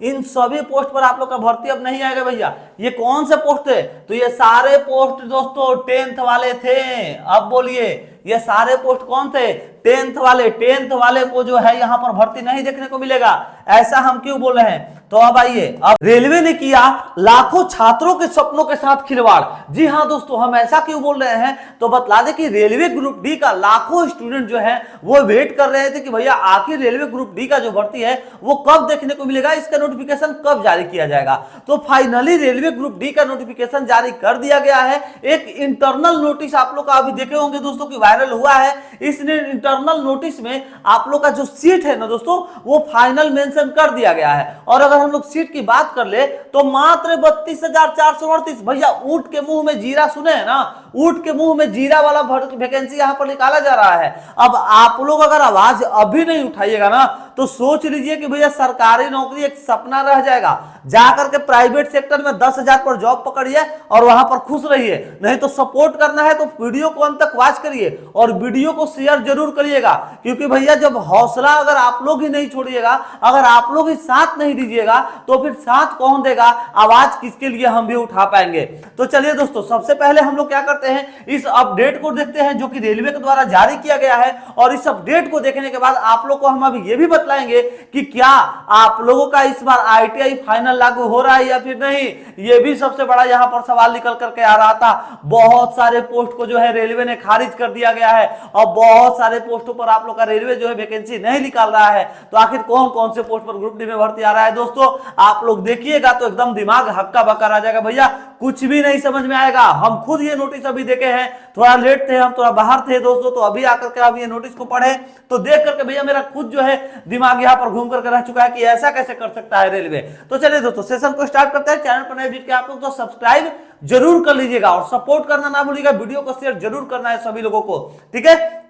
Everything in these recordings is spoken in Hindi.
इन सभी पोस्ट पर आप लोग का भर्ती अब नहीं आएगा भैया। ये कौन से पोस्ट है? तो ये सारे पोस्ट दोस्तों 10th वाले थे। अब बोलिए ये सारे पोस्ट कौन थे? 10th वाले। 10th वाले को जो है यहाँ पर भर्ती नहीं देखने को मिलेगा। ऐसा हम क्यों बोल रहे हैं? तो अब आइए, अब रेलवे ने किया लाखों छात्रों के सपनों के साथ खिलवाड़। जी हाँ दोस्तों, हम ऐसा क्यों बोल रहे हैं तो बतला दे कि रेलवे ग्रुप डी का लाखों स्टूडेंट जो है वो वेट कर रहे थे कि भैया आखिर रेलवे ग्रुप डी का जो भर्ती है वो कब देखने को मिलेगा, इसका नोटिफिकेशन कब जारी किया जाएगा। तो फाइनली रेलवे ग्रुप डी का नोटिफिकेशन जारी कर दिया गया है। एक इंटरनल नोटिस आप लोग का अभी देखे होंगे दोस्तों कि वायरल हुआ है। इस इंटरनल नोटिस में आप लोग का जो सीट है ना दोस्तों वो फाइनल मेंशन कर दिया गया है। और अगर हम लोग सीट की बात कर ले तो मात्र 32,438। भैया ऊंट के मुंह में जीरा सुने हैं ना, ऊंट के मुंह में जीरा वाला वैकेंसी यहां पर निकाला जा रहा है। अब आप लोग अगर आवाज अभी नहीं उठाइएगा ना तो सोच लीजिए कि भैया सरकारी नौकरी एक सपना रह जाएगा। जाकर के प्राइवेट सेक्टर में 10,000 पर जॉब पकड़िए और वहां पर खुश रहिए। नहीं तो सपोर्ट करना है तो वीडियो को अंत तक वॉच करिए और वीडियो को शेयर जरूर करिएगा। क्योंकि भैया जब हौसला अगर आप लोग ही नहीं छोड़िएगा, अगर आप लोग ही साथ नहीं दीजिएगा तो फिर साथ कौन देगा? आवाज किसके लिए हम भी उठा पाएंगे? तो चलिए दोस्तों, सबसे पहले हम लोग क्या करते हैं, इस अपडेट को देखते हैं जो कि रेलवे के द्वारा जारी किया गया है। और इस अपडेट को देखने के बाद आप लोग को हम अभी ये भी बतलाएंगे कि क्या आप लोगों का इस बार आईटीआई फाइनल लागू हो रहा है या फिर नहीं। ये भी सबसे बड़ा यहां पर सवाल निकल करके आ रहा था। बहुत सारे पोस्ट को जो है रेलवे ने खारिज कर दिया गया है और बहुत सारे पोस्टों पर आप लोग का रेलवे जो है वैकेंसी नहीं निकाल रहा है। तो आखिर कौन कौन से पोस्ट पर ग्रुप डी में भर्ती आ रहा है दोस्तों, आप लोग देखिएगा तो एकदम दिमाग हक्का बक्का आ जाएगा। भैया कुछ भी नहीं समझ में आएगा। हम खुद ये नोटिस अभी देखे हैं, थोड़ा लेट थे, हम थोड़ा बाहर थे दोस्तों, तो अभी आकर के हम ये नोटिस को पढ़े तो देख करके भैया मेरा खुद जो है दिमाग यहाँ पर घूम करके रह चुका है कि ऐसा कैसे कर सकता है रेलवे। तो चलिए दोस्तों सेशन को स्टार्ट करते हैं। चैनल पर नए विजिट किया आप लोग तो सब्सक्राइब जरूर कर लीजिएगा और सपोर्ट करना ना भूलिएगा। वीडियो को शेयर जरूर करना है सभी लोगों को, ठीक है।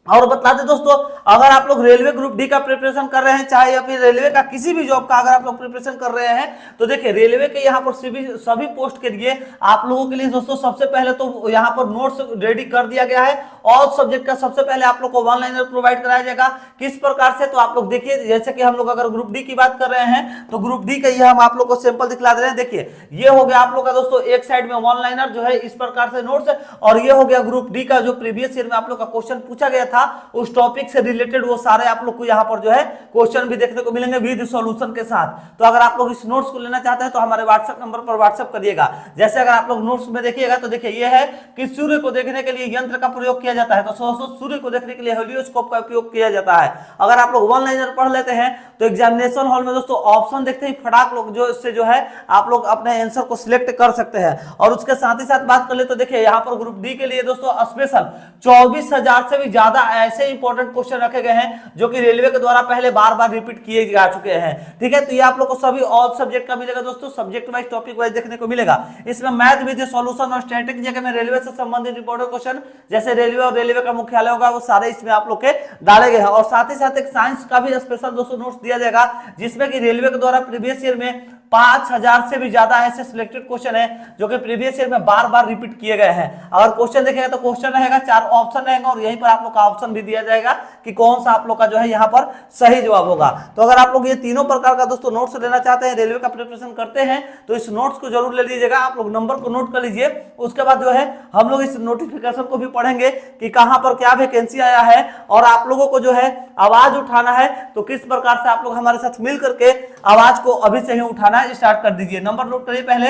और बता दें दोस्तों, अगर आप लोग रेलवे ग्रुप डी का प्रिपरेशन कर रहे हैं चाहे या फिर रेलवे का किसी भी जॉब का अगर आप लोग प्रिपरेशन कर रहे हैं तो देखिए रेलवे के यहाँ पर सभी पोस्ट के लिए आप लोगों के लिए दोस्तों सबसे पहले तो यहाँ पर नोट्स रेडी कर दिया गया है। ऑल सब्जेक्ट का सबसे पहले आप लोग को वन लाइनर प्रोवाइड कराया जाएगा। किस प्रकार से, तो आप लोग देखिए, जैसे कि हम लोग अगर ग्रुप डी की बात कर रहे हैं तो ग्रुप डी का ये हम आप लोग को सैंपल दिखला दे रहे हैं। देखिए ये हो गया आप लोग का दोस्तों एक साइड में वन लाइनर जो है इस प्रकार से नोट्स, और ये हो गया ग्रुप डी का जो प्रीवियस ईयर में आप लोग का क्वेश्चन पूछा गया था उस टॉपिक से रिलेटेड वो सारे आप लोग को यहाँ पर जो है क्वेश्चन भी देखने को मिलेंगे विद सॉल्यूशन के साथ। तो अगर आप लोग इस नोट्स को लेना चाहते हैं तो हमारे व्हाट्सएप नंबर पर व्हाट्सएप करिएगा। जैसे अगर आप लोग नोट्स में देखिएगा तो देखिए ये है कि सूर्य को देखने के लिए यंत्र का प्रयोग किया जाता है, तो सूर्य को देखने के लिए हेलियोस्कोप का उपयोग किया जाता है। अगर आप लोग वन लाइनर पढ़ लेते हैं तो एग्जामिनेशन हॉल में दोस्तों ऑप्शन देखते ही फटाक लोग जो इससे जो है आप लोग अपने आंसर को सिलेक्ट कर सकते हैं। और उसके साथ ही साथ बात कर ले तो देखिए यहाँ पर ग्रुप डी के लिए दोस्तों स्पेशल 24,000 से भी ज्यादा ऐसे इंपॉर्टेंट क्वेश्चन रखे गए हैं जो कि रेलवे के द्वारा पहले बार बार रिपीट किए जा चुके हैं, ठीक है। तो ये आप लोग को सभी ऑल सब्जेक्ट का मिलेगा दोस्तों, सब्जेक्ट वाइज टॉपिक वाइज देखने को मिलेगा। इसमें मैथ विद सॉल्यूशन और स्टैटिक जगह में रेलवे से संबंधित इंपॉर्टेंट क्वेश्चन जैसे रेलवे और रेलवे का मुख्यालय होगा वो सारे इसमें आप लोग के डाले गए हैं। और साथ ही साथ एक साइंस का भी स्पेशल दोस्तों नोट्स दिया जाएगा जिसमें कि रेलवे के द्वारा प्रीवियस ईयर में 5,000 से भी ज्यादा ऐसे सिलेक्टेड क्वेश्चन है जो कि प्रीवियस ईयर में बार बार रिपीट किए गए हैं। अगर क्वेश्चन देखेगा तो क्वेश्चन रहेगा, 4 ऑप्शन रहेगा और यहीं पर आप लोग का ऑप्शन भी दिया जाएगा कि कौन सा आप लोग का जो है यहाँ पर सही जवाब होगा। तो अगर आप लोग ये तीनों प्रकार का दोस्तों नोट्स लेना चाहते हैं, रेलवे का प्रिपरेशन करते हैं तो इस नोट्स को जरूर ले लीजिएगा। आप लोग नंबर को नोट कर लीजिए। उसके बाद जो है हम लोग इस नोटिफिकेशन को भी पढ़ेंगे कि कहां पर क्या वैकेंसी आया है और आप लोगों को जो है आवाज उठाना है तो किस प्रकार से आप लोग हमारे साथ मिल करके आवाज को अभी से ही उठाना स्टार्ट कर दीजिए। नंबर नोट करिए पहले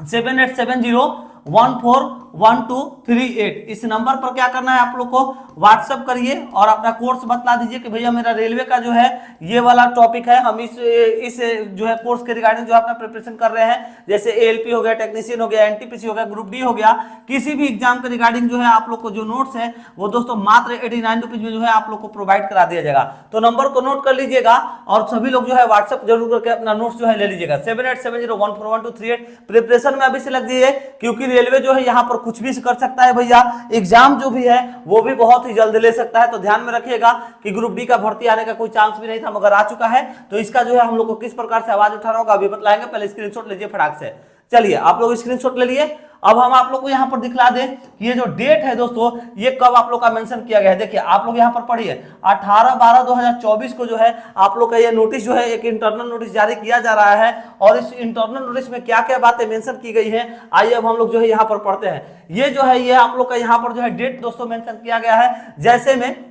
7870144138। इस नंबर पर क्या करना है आप लोग को व्हाट्सएप करिए और अपना कोर्स बतला दीजिए कि भैया मेरा रेलवे का जो है ये वाला टॉपिक है, हम इस जो है कोर्स के रिगार्डिंग जो अपना प्रिपरेशन कर रहे हैं। जैसे एएलपी हो गया, टेक्नीशियन हो गया, एनटीपीसी हो गया, ग्रुप डी हो गया, किसी भी एग्जाम के रिगार्डिंग जो है आप लोग को जो नोट्स है वो दोस्तों मात्र 89 रुपीज में जो है आप लोग को प्रोवाइड करा दिया जाएगा। तो नंबर को नोट कर लीजिएगा और सभी लोग जो है व्हाट्सएप जरूर करके अपना नोट्स जो है ले लीजिएगा। 7870141238 प्रिपरेशन में अभी से लग जाइए क्योंकि रेलवे जो है यहाँ पर कुछ भी कर सकता है भैया। एग्जाम जो भी है वो भी बहुत ही जल्द ले सकता है। तो ध्यान में रखिएगा कि ग्रुप डी का भर्ती आने का कोई चांस भी नहीं था मगर आ चुका है। तो इसका जो है हम लोग को किस प्रकार से आवाज उठाना होगा अभी बतलाएंगे। पहले स्क्रीनशॉट लीजिए फटाक से। चलिए आप लोग स्क्रीनशॉट ले लिए। अब हम आप लोग को यहाँ पर दिखला दें कि ये जो डेट है दोस्तों ये कब आप लोग का मेंशन किया गया है। देखिए आप लोग यहाँ पर पढ़िए 18/12/2024 को जो है आप लोग का ये नोटिस जो है एक इंटरनल नोटिस जारी किया जा रहा है। और इस इंटरनल नोटिस में क्या क्या बातें मेंशन की गई है आइए अब हम लोग जो है यहाँ पर पढ़ते हैं। ये जो है ये आप लोग का यहाँ पर जो है डेट दोस्तों मेंशन किया गया है। जैसे में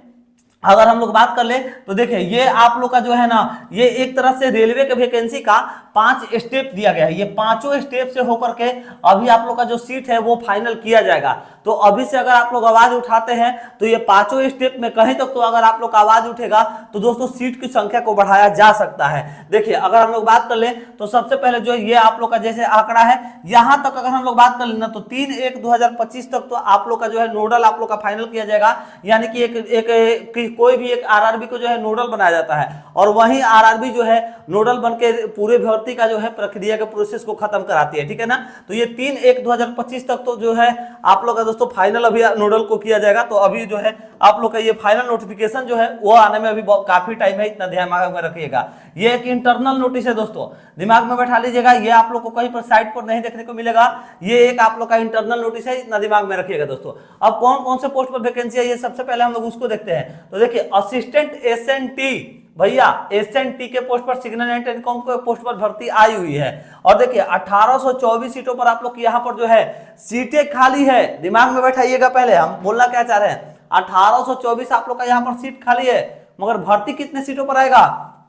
अगर हम लोग बात कर ले तो देखिए ये आप लोग का जो है ना ये एक तरह से रेलवे के वैकेंसी का 5 स्टेप दिया गया है। ये पांचों स्टेप से होकर के अभी आप लोग का जो सीट है वो फाइनल किया जाएगा। तो अभी से अगर आप लोग आवाज उठाते हैं तो ये पांचों स्टेप में कहीं तक तो अगर आप लोग का आवाज उठेगा तो दोस्तों सीट की संख्या को बढ़ाया जा सकता है। देखिए अगर हम लोग बात कर ले तो सबसे पहले जो ये आप लोग का जैसे आंकड़ा है यहां तक अगर हम लोग बात कर लेना तो 3/1/2025 तक तो आप लोग का जो है नोडल आप लोग का फाइनल किया जाएगा। यानी कि एक कोई भी एक आरआरबी को जो है नोडल बनाया जाता है और वहीं आरआरबी जो है नोडल बनके पूरे भर्ती का जो है प्रक्रिया के प्रोसेस को खत्म कराती है। ठीक है ना। तो ये 3/1/2025 तक तो जो है आप लोग का दोस्तों फाइनल अभी नोडल को किया जाएगा। तो अभी जो है आप लोग का ये फाइनल नोटिफिकेशन जो है वो आने में अभी काफी टाइम है, इतना ध्यान में रखिएगा। ये एक इंटरनल नोटिस है दोस्तों, दिमाग में बैठा लीजिएगा। ये आप लोग को कहीं पर साइट पर नहीं देखने को मिलेगा। ये एक आप लोग का इंटरनल नोटिस है, इतना दिमाग में रखिएगा दोस्तों। अब कौन कौन से पोस्ट पर वैकेंसी है ये सबसे पहले हम लोग उसको देखते हैं। तो देखिए असिस्टेंट एसएनटी भैया एसएनटी के पोस्ट पर सिग्नल एंड टेलीकॉम के पोस्ट पर भर्ती आई हुई है। और देखिए 1824 सीटों पर आप लोग यहाँ पर जो है सीटें खाली है। दिमाग में बैठाइएगा, पहले हम बोलना क्या चाह रहे हैं 1824 आप लोग का यहाँ पर सीट खाली है, मगर भर्ती कितने सीटों पर आएगा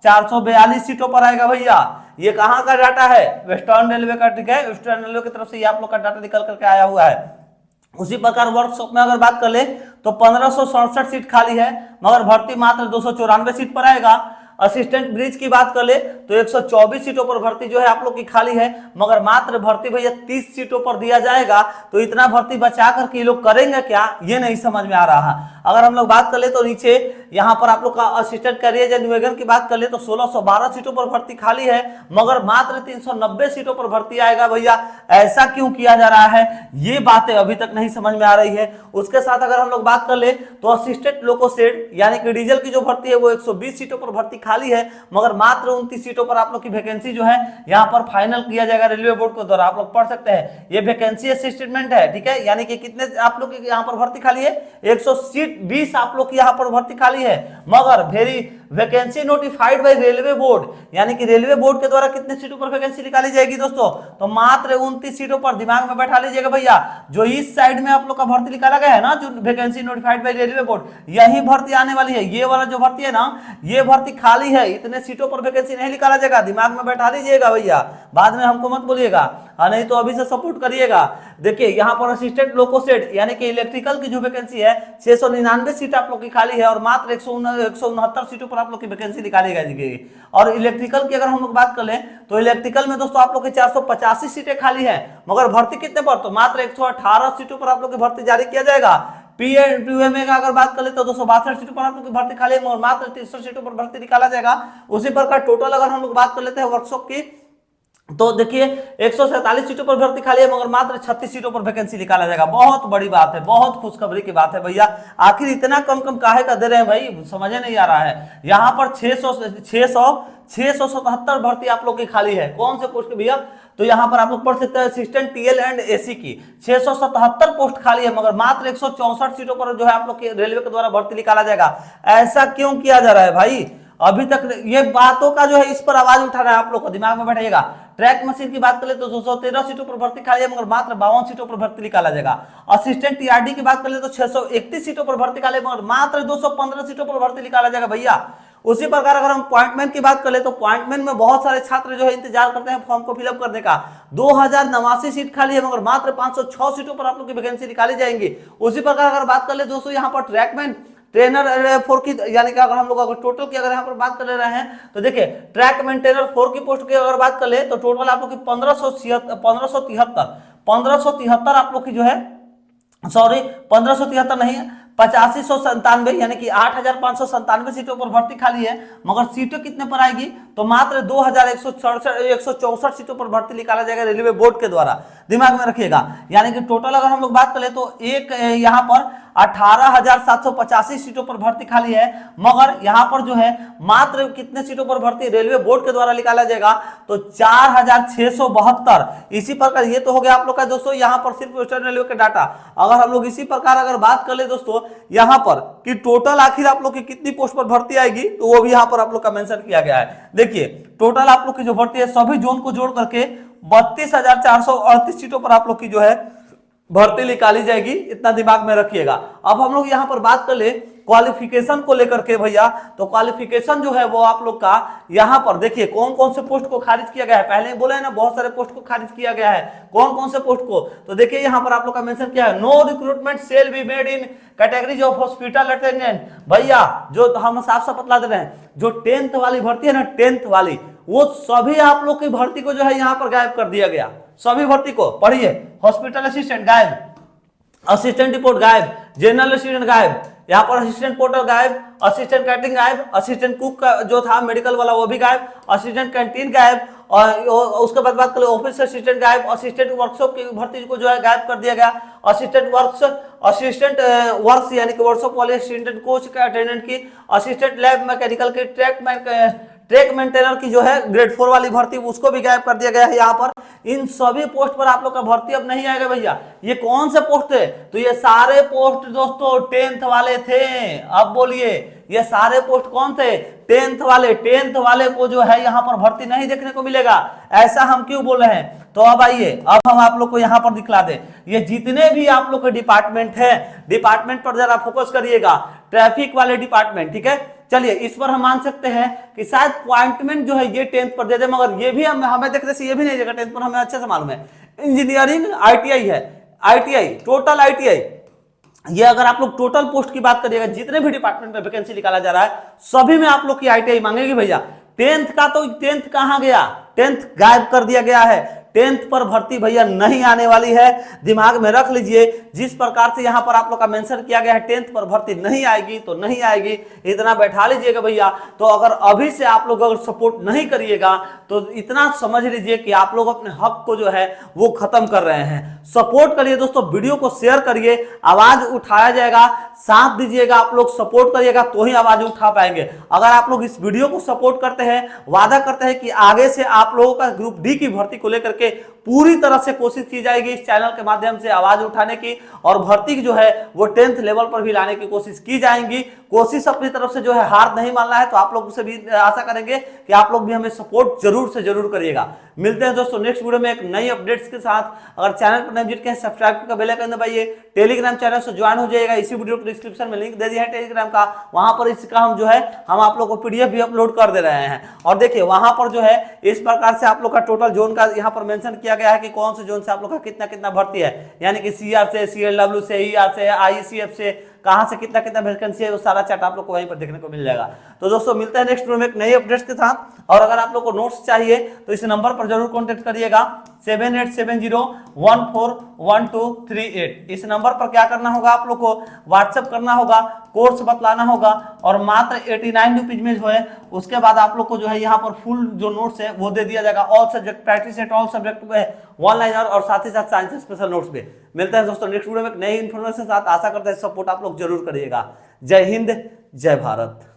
442 सीटों पर आएगा भैया। ये कहाँ का डाटा है वेस्टर्न रेलवे का। ठीक है, वेस्टर्न रेलवे की तरफ से ये आप लोग का डाटा निकल करके आया हुआ है। उसी प्रकार वर्कशॉप में अगर बात कर ले तो 1567 सीट खाली है, मगर भर्ती मात्र 294 सीट पर आएगा। असिस्टेंट ब्रिज की बात कर ले तो 124 सीटों पर भर्ती जो है आप लोग की खाली है, मगर मात्र भर्ती भैया 30 सीटों पर दिया जाएगा। तो इतना भर्ती बचा करके ये लोग करेंगे क्या, ये नहीं समझ में आ रहा। अगर हम लोग बात कर ले तो नीचे यहाँ पर आप लोग का असिस्टेंट कैरियर या निवेदन की बात कर ले तो 1612 सीटों पर भर्ती खाली है, मगर मात्र 390 सीटों पर भर्ती आएगा। भैया ऐसा क्यों किया जा रहा है, ये बातें अभी तक नहीं समझ में आ रही है। उसके साथ अगर हम लोग बात कर ले तो असिस्टेंट लोकोसेड यानी कि डीजल की जो भर्ती है वो 120 सीटों पर भर्ती खाली है, मगर मात्र 29 सीटों पर आप लोग की वैकेंसी जो है यहाँ पर फाइनल किया जाएगा रेलवे बोर्ड के द्वारा। आप लोग पढ़ सकते हैं ये वैकेंसी असिस्टेंट है। ठीक है, यानी कि कितने आप लोग की यहाँ पर भर्ती खाली है 120 आप लोग की यहाँ पर भर्ती खाली है, मगर very vacancy notified by railway board यानी कि रेलवे बोर्ड के द्वारा कितने सीटों पर वैकेंसी निकाली जाएगी दोस्तों, तो मात्र 29 सीटों पर। दिमाग में बैठा लीजिएगा भैया, जो इस साइड में आप लोग का भर्ती निकाला गया है ना जो vacancy notified by railway board, यही भर्ती आने वाली है। ये वाला जो भर्ती है ना ये भर्ती खाली है, इतने सीटों पर वैकेंसी नहीं निकाला जाएगा। दिमाग में बैठा लीजिएगा भैया, बाद में हमको मत बोलिएगा, नहीं तो अभी से सपोर्ट करिएगा। देखिए यहाँ पर असिस्टेंट लोकोसेड यानी कि इलेक्ट्रिकल की जो वैकेंसी है 699 सीट आप लोग की खाली है और मात्र 169 सीटों पर आप लोग की वैकेंसी निकाली जाएगी। और इलेक्ट्रिकल की अगर हम लोग बात कर लें तो इलेक्ट्रिकल में दोस्तों आप लोग की 485 सीटें खाली है, मगर भर्ती कितने पर, तो मात्र 118 सीटों पर आप लोग की भर्ती जारी किया जाएगा। पीएमए का अगर बात कर ले तो 262 सीटों पर आप लोग की भर्ती खाली है, मगर मात्र 63 सीटों पर भर्ती निकाला जाएगा। उसी प्रकार टोटल अगर हम लोग बात कर लेते हैं वर्कशॉप की तो देखिए 147 सीटों पर भर्ती खाली है, मगर मात्र 36 सीटों पर वैकेंसी निकाला जाएगा। बहुत बड़ी बात है, बहुत खुशखबरी की बात है भैया। आखिर इतना कम कम काहे का दे रहे हैं भाई, समझ नहीं आ रहा है। यहाँ पर 677 भर्ती आप लोग की खाली है। कौन से पोस्ट की भैया, तो यहाँ पर आप लोग पढ़ सकते हैं असिस्टेंट टीएल एंड एसी की 677 पोस्ट खाली है, मगर मात्र 164 सीटों पर जो है आप लोग के रेलवे के द्वारा भर्ती निकाला जाएगा। ऐसा क्यों किया जा रहा है भाई, अभी तक ये बातों का जो है इस पर आवाज उठाना है आप लोग को, दिमाग में बैठेगा। ट्रैक मशीन की बात कर ले तो 213 सीटों पर भर्ती खाली है, मगर मात्र 52 सीटों पर भर्ती निकाला जाएगा। असिस्टेंट टीआरडी की बात कर ले तो 631 सीटों पर भर्ती खाली है, मगर मात्र 215 सीटों पर भर्ती निकाला जाएगा भैया। उसी प्रकार अगर हम अपॉइंटमेंट की बात कर ले तो अपॉइंटमेंट में बहुत सारे छात्र जो है इंतजार करते हैं फॉर्म को फिलअप करने का। 2089 सीट खाली है, मगर मात्र 506 सीटों पर आप लोग की वैकेंसी निकाली जाएंगी। उसी प्रकार अगर बात कर ले दोस्तों यहाँ पर ट्रैकमैन ट्रेनर 4 की यानी कि अगर हम लोग अगर टोटल की अगर यहाँ पर बात कर ले रहे हैं तो देखिए ट्रैक मेंटेनर 4 की पोस्ट की अगर बात कर ले तो टोटल आप लोग की 1573 आप लोग की जो है, सॉरी 1573 नहीं है 8597 यानी कि 8597 सीटों पर भर्ती खाली है, मगर सीटें कितने पर आएगी तो मात्र 2164 सीटों पर भर्ती निकाला जाएगा रेलवे बोर्ड के द्वारा, दिमाग में रखिएगा। यानी कि टोटल अगर हम लोग बात करें तो एक यहाँ पर 18,785 सीटों पर भर्ती खाली है, मगर यहाँ पर जो है मात्र कितने सीटों पर भर्ती रेलवे बोर्ड के द्वारा निकाला जाएगा तो 4,672। इसी प्रकार ये तो हो गया आप लोग का दोस्तों यहाँ पर सिर्फ वेस्टर्न रेलवे का डाटा। अगर हम लोग इसी प्रकार अगर बात कर ले दोस्तों यहाँ पर कि टोटल आखिर आप लोग की कितनी पोस्ट पर भर्ती आएगी, तो वो भी यहाँ पर आप लोग का मेंशन किया गया है। देखिए टोटल आप लोग की जो भर्ती है सभी जोन को जोड़ करके 32,438 सीटों पर आप लोग की जो है भर्ती निकाली जाएगी, इतना दिमाग में रखिएगा। अब हम लोग यहाँ पर बात कर ले क्वालिफिकेशन को लेकर के भैया, तो क्वालिफिकेशन जो है वो आप लोग का यहाँ पर देखिए कौन कौन से पोस्ट को खारिज किया गया है। पहले बोले है ना बहुत सारे पोस्ट को खारिज किया गया है, कौन कौन से पोस्ट को, तो देखिए यहाँ पर आप लोग का मेंशन किया है no recruitment shall be made in categories of hospital attendant. भैया जो हम साफ साफ बतला दे रहे हैं, जो 10th वाली भर्ती है ना 10th वाली, वो सभी आप लोग की भर्ती को जो है यहाँ पर गायब कर दिया गया। सभी भर्ती को पढ़िए, हॉस्पिटल असिस्टेंट गायब, असिस्टेंट रिपोर्ट गायब, जनरल असिस्टेंट गायब, यहाँ पर असिस्टेंट पोर्टर गायब, असिस्टेंट कैटरिंग गायब, असिस्टेंट कुक का जो था मेडिकल वाला वो भी गायब, असिस्टेंट कैंटीन गायब, और उसके बाद बात करें ऑफिस असिस्टेंट गायब, असिस्टेंट वर्कशॉप की भर्ती को जो है गायब कर दिया गया, असिस्टेंट वर्क्स यानी कि वर्कशॉप वाले असिस्टेंट कोच का अटेंडेंट की, असिस्टेंट लैब मैकेनिकल की, ट्रैक मेंटेनर की जो है ग्रेड 4 वाली भर्ती उसको भी गायब कर दिया गया है। यहाँ पर इन सभी पोस्ट पर आप लोग का भर्ती अब नहीं आएगा भैया। ये कौन से पोस्ट है, तो ये सारे पोस्ट दोस्तों 10th वाले थे। अब बोलिए ये सारे पोस्ट कौन थे, 10th वाले। 10th वाले को जो है यहाँ पर भर्ती नहीं देखने को मिलेगा, ऐसा हम क्यों बोल रहे हैं। तो अब आइए अब हम आप लोग को यहाँ पर दिखला दे, ये जितने भी आप लोग के डिपार्टमेंट है, डिपार्टमेंट पर जरा फोकस करिएगा। ट्रैफिक वाले डिपार्टमेंट, ठीक है, चलिए इस पर हम मान सकते हैं कि शायद अपॉइंटमेंट जो है ये 10th पर दे दे, मगर ये भी हमें देखने से ये भी नहीं देगा 10th पर, हमें अच्छे से मालूम है। इंजीनियरिंग ITI है, ITI टोटल ITI, ये अगर आप लोग टोटल पोस्ट की बात करिएगा जितने भी डिपार्टमेंट में वैकेंसी निकाला जा रहा है सभी में आप लोग की ITI मांगेगी भैया। 10th का तो 10th कहां गया, 10th गायब कर दिया गया है। 10th पर भर्ती भैया नहीं आने वाली है, दिमाग में रख लीजिए। जिस प्रकार से यहाँ पर आप लोग का मेंशन किया गया है 10th पर भर्ती नहीं आएगी तो नहीं आएगी, इतना बैठा लीजिएगा भैया। तो अगर अभी से आप लोग अगर सपोर्ट नहीं करिएगा तो इतना समझ लीजिए कि आप लोग अपने हक को जो है वो खत्म कर रहे हैं। सपोर्ट करिए दोस्तों, वीडियो को शेयर करिए, आवाज उठाया जाएगा, साथ दीजिएगा, आप लोग सपोर्ट करिएगा तो ही आवाज उठा पाएंगे। अगर आप लोग इस वीडियो को सपोर्ट करते हैं, वादा करते हैं कि आगे से आप लोगों का ग्रुप डी की भर्ती को लेकर के पूरी तरह से कोशिश की जाएगी इस चैनल के माध्यम से आवाज उठाने की, और भर्ती जो है वो 10th लेवल पर भी लाने की कोशिश की जाएगी। कोशिश अपनी तरफ से जो है हार नहीं मानना है, तो आप लोग से भी आशा करेंगे कि आप लोग भी हमें सपोर्ट जरूर से जरूर करिएगा। मिलते हैं दोस्तों नेक्स्ट वीडियो में एक नई अपडेट्स के साथ। अगर चैनल पर नए विजिट करें सब्सक्राइब का बेल आइकन दबाइए, टेलीग्राम चैनल से ज्वाइन हो जाइएगा। इसी वीडियो को डिस्क्रिप्शन में लिंक दे दिया है टेलीग्राम का, वहां पर इसका हम जो है हम आप लोग को PDF भी अपलोड कर दे रहे हैं। और देखिए वहां पर जो है इस प्रकार से आप लोग का टोटल जोन का यहाँ पर मेंशन किया गया है कि कौन से जोन से आप लोग का कितना कितना भर्ती है, यानी कि CR से, CLW से, ER से, IECF से, कहां से कितना कितना वैकेंसी है, वो सारा चार्ट आप लोग को वहीं पर देखने को मिल जाएगा। तो दोस्तों मिलते हैं नेक्स्ट वीडियो में एक नई अपडेट्स के साथ। और अगर आप लोग को नोट्स चाहिए तो इस नंबर पर जरूर कॉन्टेक्ट करिएगा 7870141238। इस नंबर पर क्या करना होगा, आप लोग को व्हाट्सएप करना होगा, कोर्स बतलाना होगा, और मात्र 89 रुपीज में जो है उसके बाद आप लोग को जो है यहाँ पर फुल जो नोट्स है वो दे दिया जाएगा। All subject practice at all subject में 1 लाइनर और साथ ही साथ साइंस स्पेशल नोट्स पे। मिलते हैं दोस्तों नेक्स्ट वीडियो में एक नई इन्फॉर्मेशन के साथ। आशा करते हैं सपोर्ट आप लोग जरूर करिएगा। जय हिंद, जय भारत।